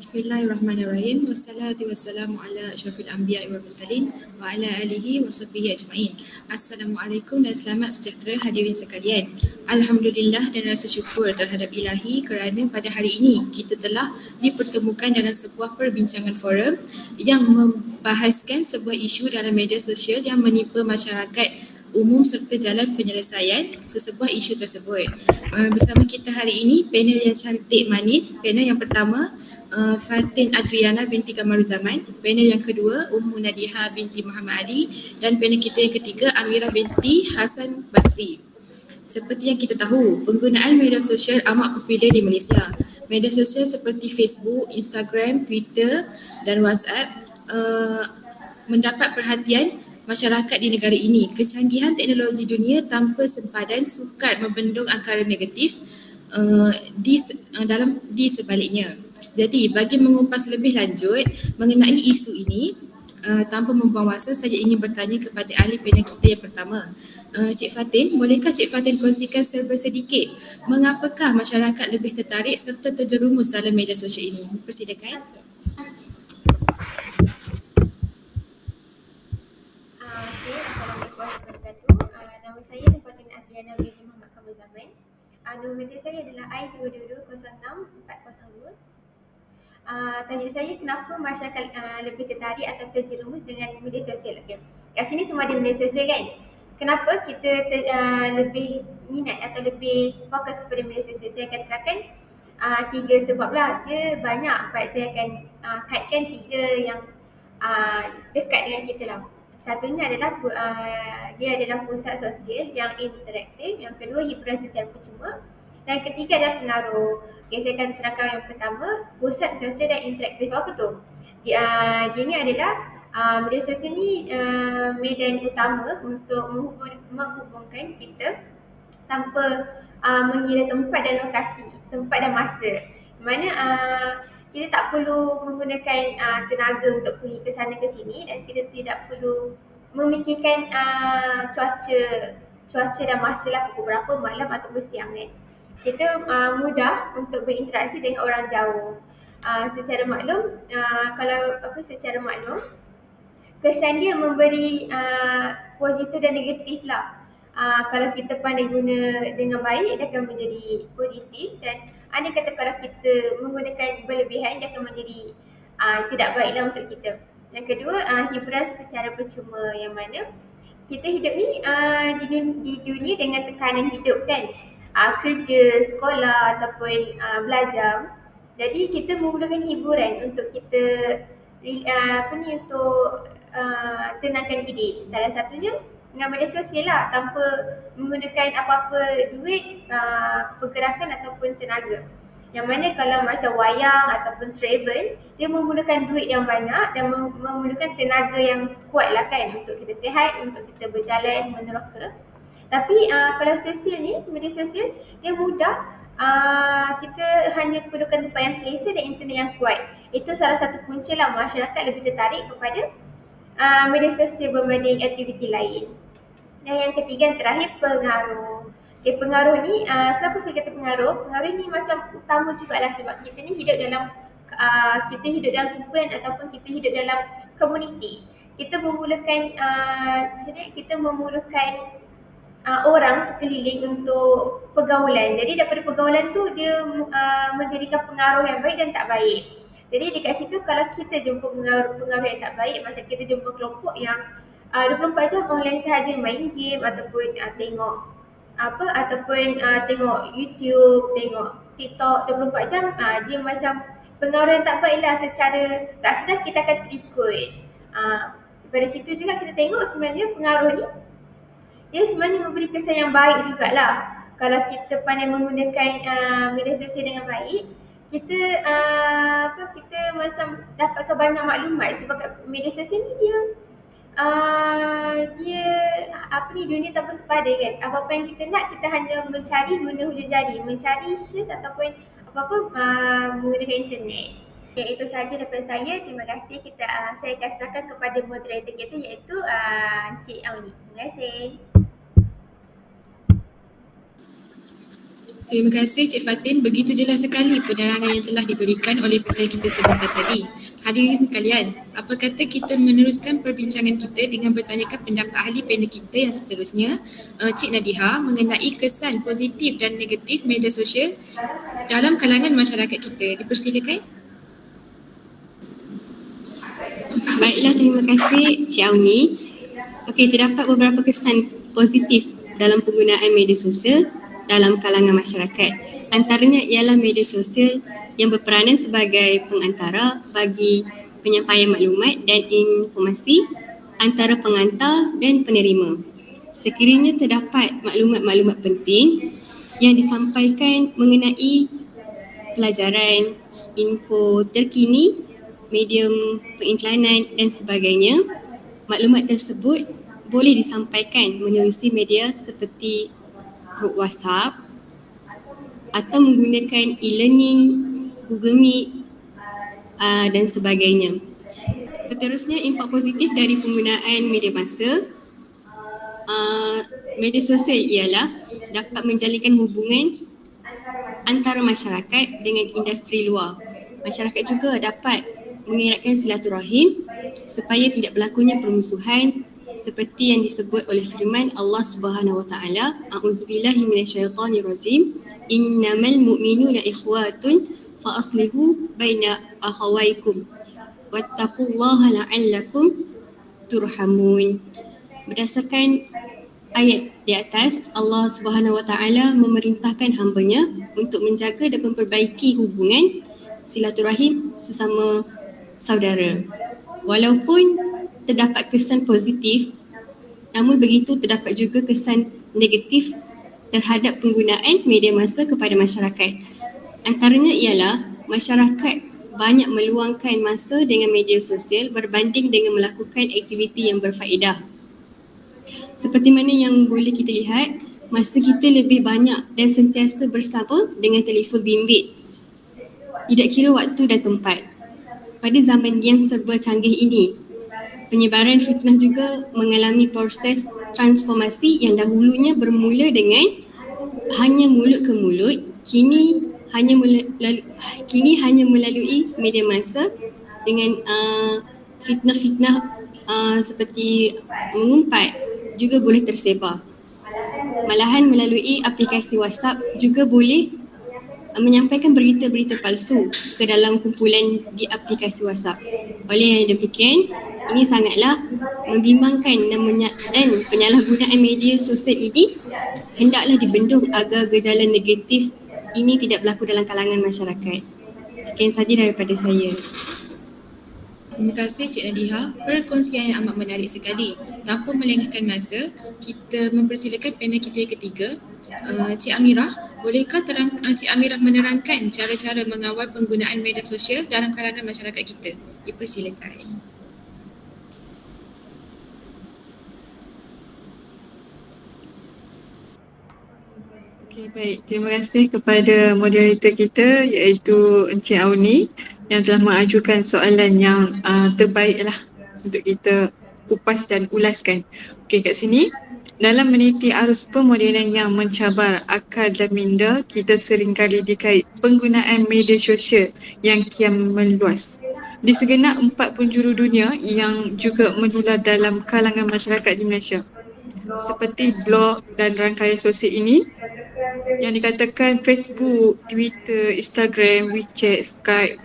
Bismillahirrahmanirrahim. Wassalatu wassalamu ala asyrafil anbiya'i wal mursalin wa ala alihi wa sahbihi ajma'in. Assalamualaikum dan selamat sejahtera hadirin sekalian. Alhamdulillah dan rasa syukur terhadap Ilahi kerana pada hari ini kita telah dipertemukan dalam sebuah perbincangan forum yang membahaskan sebuah isu dalam media sosial yang menimpa masyarakat umum serta jalan penyelesaian sesebuah isu tersebut. Bersama kita hari ini panel yang cantik manis. Panel yang pertama Fatin Adriana binti Kamaruzaman, panel yang kedua Ummu Nadiha binti Muhammad Ali, dan panel kita yang ketiga Amirah binti Hasan Basri. Seperti yang kita tahu, penggunaan media sosial amat popular di Malaysia. Media sosial seperti Facebook, Instagram, Twitter dan WhatsApp mendapat perhatian masyarakat di negara ini. Kecanggihan teknologi dunia tanpa sempadan sukar membendung angkara negatif di sebaliknya. Jadi bagi mengupas lebih lanjut mengenai isu ini, tanpa membuang masa, saya ingin bertanya kepada ahli panel kita yang pertama. Cik Fatin, bolehkah Cik Fatin kongsikan serba sedikit mengapakah masyarakat lebih tertarik serta terjerumus dalam media sosial ini? Persilakan. Nama saya Fatin Adriana binti Muhammad Kamaruzaman. Nombor meter saya adalah I2220640. Tajuk saya, kenapa masyarakat lebih tertarik atau terjerumus dengan media sosial. Okay. Kat sini semua ada media sosial kan? Kenapa kita lebih minat atau lebih fokus kepada media sosial? Saya akan terangkan 3 sebab lah. Dia banyak, baik saya akan kaitkan 3 yang dekat dengan kita lah. Satunya adalah dia adalah pusat sosial yang interaktif. Yang kedua, hiburan secara percuma. Dan yang ketiga adalah pengaruh. Okay, saya akan terangkan yang pertama, pusat sosial dan interaktif. Apa tu? Dia ni adalah media sosial ni medan utama untuk menghubungkan kita tanpa mengira tempat dan lokasi, tempat dan masa. Mana kita tak perlu menggunakan tenaga untuk pergi ke sana ke sini, dan kita tidak perlu memikirkan cuaca dan masa lah pukul berapa, malam ataupun siang kan. Kita mudah untuk berinteraksi dengan orang jauh. Secara maklum, secara maklum, kesan dia memberi positif dan negatif lah. Kalau kita pandai guna dengan baik, dia akan menjadi positif, dan ada kata kalau kita menggunakan berlebihan, dia akan menjadi tidak baiklah untuk kita. Yang kedua, hiburan secara percuma, yang mana kita hidup ni di dunia dengan tekanan hidup kan, kerja, sekolah ataupun belajar. Jadi kita memerlukan hiburan untuk kita untuk tenangkan diri. Salah satunya dengan media sosial lah, tanpa menggunakan apa-apa duit, pergerakan ataupun tenaga. Yang mana kalau macam wayang ataupun travel, dia memerlukan duit yang banyak dan memerlukan tenaga yang kuat lah kan, untuk kita sihat, untuk kita berjalan meneroka. Tapi kalau sosial ni, media sosial, dia mudah. Kita hanya perlukan tempat yang selesa dan internet yang kuat. Itu salah satu punca lah masyarakat lebih tertarik kepada media sosial berbanding aktiviti lain. Dan yang ketiga, yang terakhir, pengaruh. Okay, pengaruh ni, kenapa saya kata pengaruh? Pengaruh ni macam utama jugalah, sebab kita ni hidup dalam kumpulan ataupun kita hidup dalam komuniti. Kita memerlukan orang sekeliling untuk pergaulan. Jadi daripada pergaulan tu, dia menjadikan pengaruh yang baik dan tak baik. Jadi dekat situ, kalau kita jumpa pengaruh yang tak baik, macam kita jumpa kelompok yang 24 jam online sahaja, main game ataupun tengok YouTube, tengok TikTok 24 jam, dia macam pengaruh yang tak baik lah. Secara tak sedar kita akan terikut. Daripada situ juga kita tengok sebenarnya pengaruh ni, dia sebenarnya memberi kesan yang baik jugalah. Kalau kita pandai menggunakan media sosial dengan baik, kita macam dapatkan banyak maklumat. Sebab media sosial ni dunia tanpa sepadan kan. Apa-apa yang kita nak, kita hanya mencari guna hujung jari, mencari news ataupun apa-apa menggunakan internet. Okay, itu sahaja daripada saya. Terima kasih. Saya akan serahkan kepada moderator kita, iaitu Encik Auni. Terima kasih. Terima kasih Cik Fatin. Begitu jelas sekali penerangan yang telah diberikan oleh panel kita sebentar tadi. Hadirin sekalian, apa kata kita meneruskan perbincangan kita dengan bertanyakan pendapat ahli panel kita yang seterusnya, Cik Nadiha, mengenai kesan positif dan negatif media sosial dalam kalangan masyarakat kita. Dipersilakan. Baiklah, terima kasih Cik Auni. Okey, terdapat beberapa kesan positif dalam penggunaan media sosial dalam kalangan masyarakat. Antaranya ialah media sosial yang berperanan sebagai pengantara bagi penyampaian maklumat dan informasi antara pengantar dan penerima. Sekiranya terdapat maklumat-maklumat penting yang disampaikan mengenai pelajaran, info terkini, medium periklanan dan sebagainya, maklumat tersebut boleh disampaikan menerusi media seperti grup WhatsApp atau menggunakan e-learning, Google Meet dan sebagainya. Seterusnya, impak positif dari penggunaan media massa. Media sosial ialah dapat menjalinkan hubungan antara masyarakat dengan industri luar. Masyarakat juga dapat mengeratkan silaturahim supaya tidak berlakunya permusuhan seperti yang disebut oleh firman Allah Subhanahu Wa Taala, A'udzubillahi minasyaitonirrajim, innamal mu'minuna ikhwatun fa aslihu baina akhawaykum wattaqullaha la'allakum turhamun. Berdasarkan ayat di atas, Allah Subhanahu Wa Taala memerintahkan hamba-Nya untuk menjaga dan memperbaiki hubungan silaturahim sesama saudara. Walaupun terdapat kesan positif, namun begitu terdapat juga kesan negatif terhadap penggunaan media massa kepada masyarakat. Antaranya ialah masyarakat banyak meluangkan masa dengan media sosial berbanding dengan melakukan aktiviti yang berfaedah. Seperti mana yang boleh kita lihat, masa kita lebih banyak dan sentiasa bersama dengan telefon bimbit, tidak kira waktu dan tempat. Pada zaman yang serba canggih ini, penyebaran fitnah juga mengalami proses transformasi yang dahulunya bermula dengan hanya mulut ke mulut, kini hanya melalui media massa dengan fitnah-fitnah seperti mengumpat juga boleh tersebar. Malahan melalui aplikasi WhatsApp juga boleh menyampaikan berita-berita palsu ke dalam kumpulan di aplikasi WhatsApp. Oleh yang demikian, ini sangatlah membimbangkan dan penyalahgunaan media sosial ini hendaklah dibendung agar gejala negatif ini tidak berlaku dalam kalangan masyarakat. Sekian saja daripada saya. Terima kasih Cik Nadiha. Perkongsian yang amat menarik sekali. Tanpa melengahkan masa, kita mempersilakan panel kita yang ketiga, Cik Amirah. Bolehkah Cik Amirah menerangkan cara-cara mengawal penggunaan media sosial dalam kalangan masyarakat kita? Dipersilakan. Okey, baik. Terima kasih kepada moderator kita iaitu Encik Auni yang telah mengajukan soalan yang terbaiklah untuk kita kupas dan ulaskan. Okey, kat sini, dalam meniti arus pemodenan yang mencabar akal dan minda, kita seringkali dikait penggunaan media sosial yang kian meluas di segenap 4 penjuru dunia yang juga menular dalam kalangan masyarakat di Malaysia. Seperti blog dan rangkaian sosial ini yang dikatakan Facebook, Twitter, Instagram, WeChat, Skype,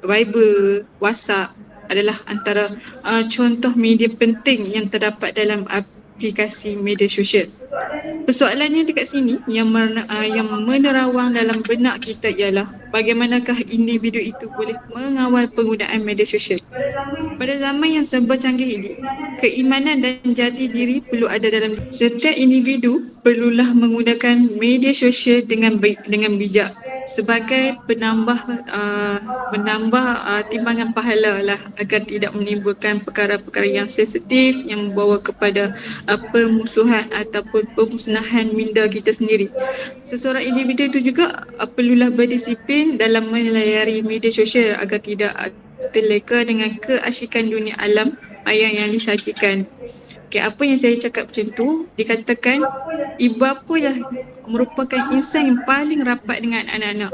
Viber, WhatsApp adalah antara contoh media penting yang terdapat dalam aplikasi media sosial. Persoalannya dekat sini yang menerawang dalam benak kita ialah bagaimanakah individu itu boleh mengawal penggunaan media sosial. Pada zaman yang serba canggih ini, keimanan dan jati diri perlu ada dalam diri. Setiap individu perlulah menggunakan media sosial dengan bijak sebagai penambah timbangan pahala lah, agar tidak menimbulkan perkara-perkara yang sensitif yang membawa kepada permusuhan ataupun pemusnahan minda kita sendiri. Seseorang individu itu juga perlulah berdisiplin dalam melayari media sosial agar tidak terleka dengan keasyikan dunia alam maya yang disajikan. Okay, apa yang saya cakap macam tu, dikatakan ibu bapa yang merupakan insan yang paling rapat dengan anak-anak.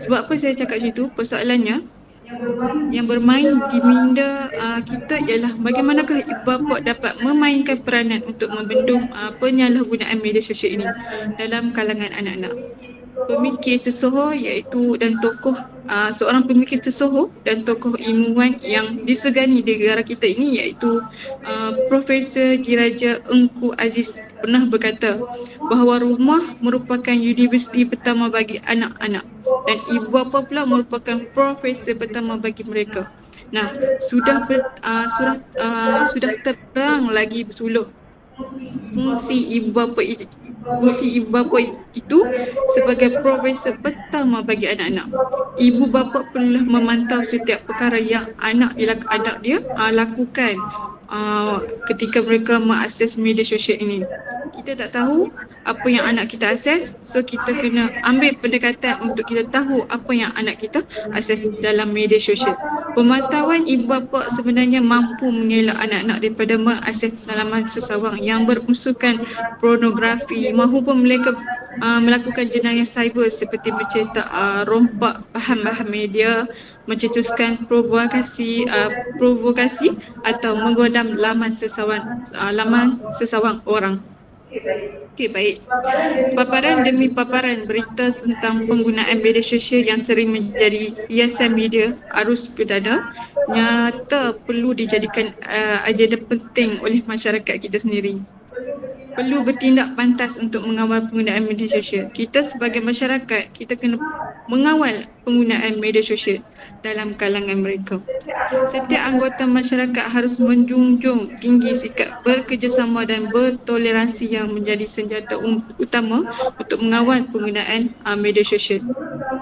Sebab apa saya cakap macam tu? Persoalannya, yang bermain di minda kita ialah bagaimanakah ibu bapa dapat memainkan peranan untuk membendung penyalahgunaan media sosial ini dalam kalangan anak-anak. Pemikir tersohor iaitu dan tokoh seorang pemikir tersohor dan tokoh ilmuwan yang disegani di negara kita ini iaitu Profesor Diraja Engku Aziz pernah berkata bahawa rumah merupakan universiti pertama bagi anak-anak dan ibu bapa pula merupakan profesor pertama bagi mereka. Nah, sudah terang lagi bersuluk fungsi ibu bapa itu sebagai profesor pertama bagi anak-anak. Ibu bapa perlu memantau setiap perkara yang anak dia lakukan ketika mereka mengakses media sosial ini. Kita tak tahu apa yang anak kita akses, so kita kena ambil pendekatan untuk kita tahu apa yang anak kita akses dalam media sosial. Pemantauan ibu bapa sebenarnya mampu mengelak anak-anak daripada mengakses laman sesawang yang berunsurkan pornografi maupun mereka melakukan jenayah cyber seperti mencetak rompak bahan-bahan media, mencetuskan provokasi atau menggodam laman sesawang orang. Okey, baik. Paparan demi paparan berita tentang penggunaan media sosial yang sering menjadi hiasan media arus perdana nyata perlu dijadikan agenda penting oleh masyarakat kita sendiri. Perlu bertindak pantas untuk mengawal penggunaan media sosial. Kita sebagai masyarakat, kita kena mengawal penggunaan media sosial dalam kalangan mereka. Setiap anggota masyarakat harus menjunjung tinggi sikap bekerjasama dan bertoleransi yang menjadi senjata utama untuk mengawal penggunaan media sosial.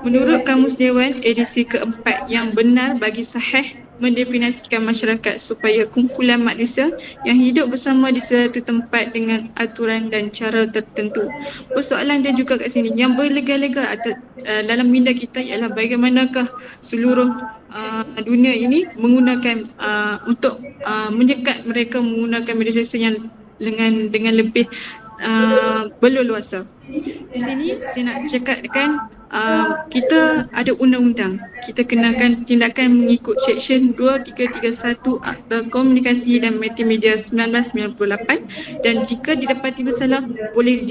Menurut Kamus Dewan edisi keempat, yang benar bagi sahih mendefinisikan masyarakat supaya kumpulan manusia yang hidup bersama di suatu tempat dengan aturan dan cara tertentu. Persoalan dia juga kat sini, yang berlega-lega dalam minda kita ialah bagaimanakah seluruh dunia ini menggunakan untuk menyekat mereka menggunakan media sosial yang dengan lebih berleluasa. Di sini saya nak cakapkan kita ada undang-undang. Kita kenakan tindakan mengikut Seksyen 2331 Akta Komunikasi dan Multimedia 1998 dan jika didapati bersalah boleh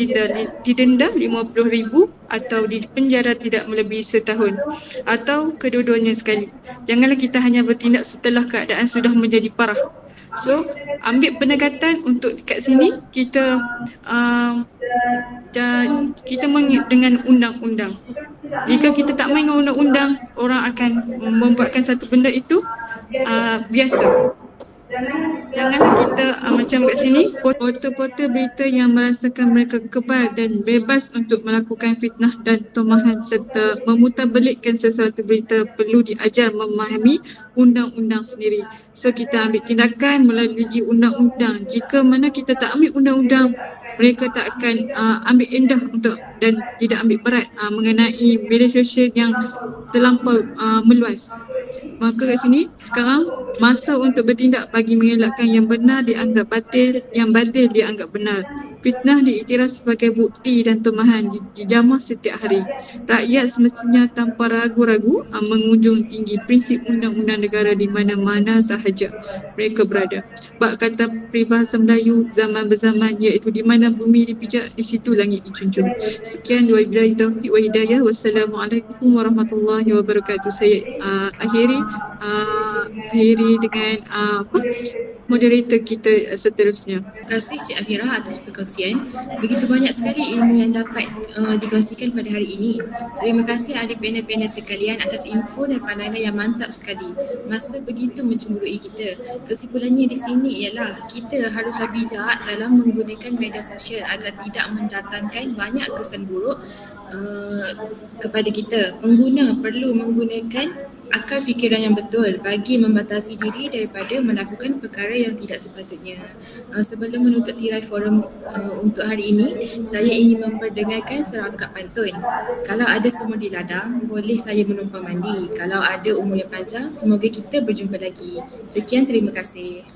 didenda RM50,000 atau dipenjara tidak melebihi setahun atau kedua-duanya sekali. Janganlah kita hanya bertindak setelah keadaan sudah menjadi parah. So, ambil pendekatan untuk kat sini kita dengan undang-undang. Jika kita tak main dengan undang-undang, orang akan membuatkan satu benda itu biasa. Janganlah kita macam kat sini, portal-portal berita yang merasakan mereka kebal dan bebas untuk melakukan fitnah dan tomahan serta memutarbelikkan sesuatu berita perlu diajar memahami undang-undang sendiri. So kita ambil tindakan melalui undang-undang. Jika mana kita tak ambil undang-undang, mereka tak akan ambil endah untuk dan tidak ambil berat mengenai media sosial yang terlampau meluas. Maka kat sini sekarang masa untuk bertindak bagi mengelakkan yang benar dianggap batil, yang batil dianggap benar. Fitnah diiktiraf sebagai bukti dan tomahan dijamah setiap hari. Rakyat semestinya tanpa ragu-ragu mengunjung tinggi prinsip undang-undang negara di mana-mana sahaja mereka berada. Bak kata peribahasa Melayu zaman berzaman iaitu di mana bumi dipijak, di situ langit dijunjung. Sekian, wabillahi taufiq wa hidayah. Wassalamualaikum warahmatullahi wabarakatuh. Saya akhiri dengan moderator kita seterusnya. Terima kasih Cik Afira atas perkongsian. Begitu banyak sekali ilmu yang dapat dikongsikan pada hari ini. Terima kasih ahli panel-panel sekalian atas info dan pandangan yang mantap sekali. Masa begitu mencemburui kita. Kesimpulannya di sini ialah kita haruslah bijak dalam menggunakan media sosial agar tidak mendatangkan banyak kesan buruk kepada kita. Pengguna perlu menggunakan akal fikiran yang betul bagi membatasi diri daripada melakukan perkara yang tidak sepatutnya. Sebelum menutup tirai forum untuk hari ini, saya ingin memperdengarkan serangkap pantun. Kalau ada semua di ladang, boleh saya menumpang mandi. Kalau ada umur yang panjang, semoga kita berjumpa lagi. Sekian, terima kasih.